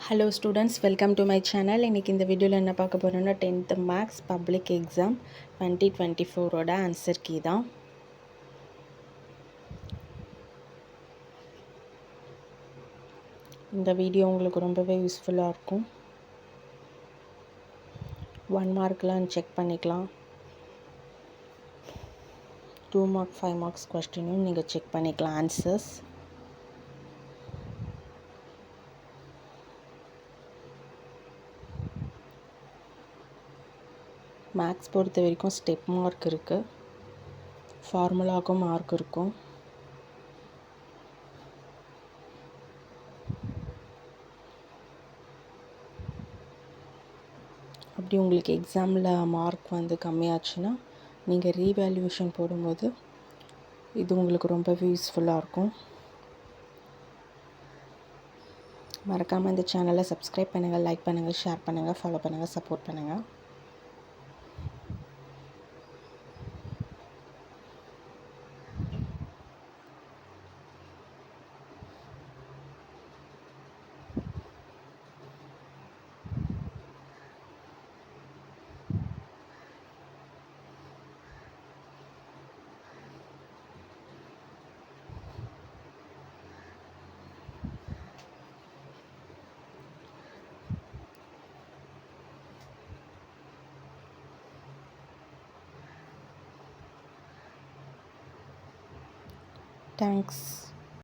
Hello students, welcome to my channel. இன்றைக்கி இந்த வீடியோவில் என்ன பார்க்க போகிறோன்னா 10th மேக்ஸ் பப்ளிக் எக்ஸாம் 2024ஓட ஆன்சர் கீ தான். இந்த வீடியோ உங்களுக்கு ரொம்பவே யூஸ்ஃபுல்லாக இருக்கும். 1 மார்க்லாம் செக் பண்ணிக்கலாம். 2 மார்க் 5 மார்க்ஸ் கொஸ்டினும் நீங்கள் செக் பண்ணிக்கலாம் ஆன்சர்ஸ். மேக்ஸ் பொறுத்த வரைக்கும் ஸ்டெப் மார்க் இருக்குது, ஃபார்முலாவுக்கும் மார்க் இருக்கும். அப்படி உங்களுக்கு எக்ஸாமில் மார்க் வந்து கம்மியாச்சுன்னா நீங்கள் ரீவேல்யூவேஷன் போடும்போது இது உங்களுக்கு ரொம்பவே யூஸ்ஃபுல்லாக இருக்கும். மறக்காமல் இந்த சேனலை சப்ஸ்கிரைப் பண்ணுங்கள், லைக் பண்ணுங்கள், ஷேர் பண்ணுங்கள், ஃபாலோ பண்ணுங்கள், சப்போர்ட் பண்ணுங்கள். Thanks.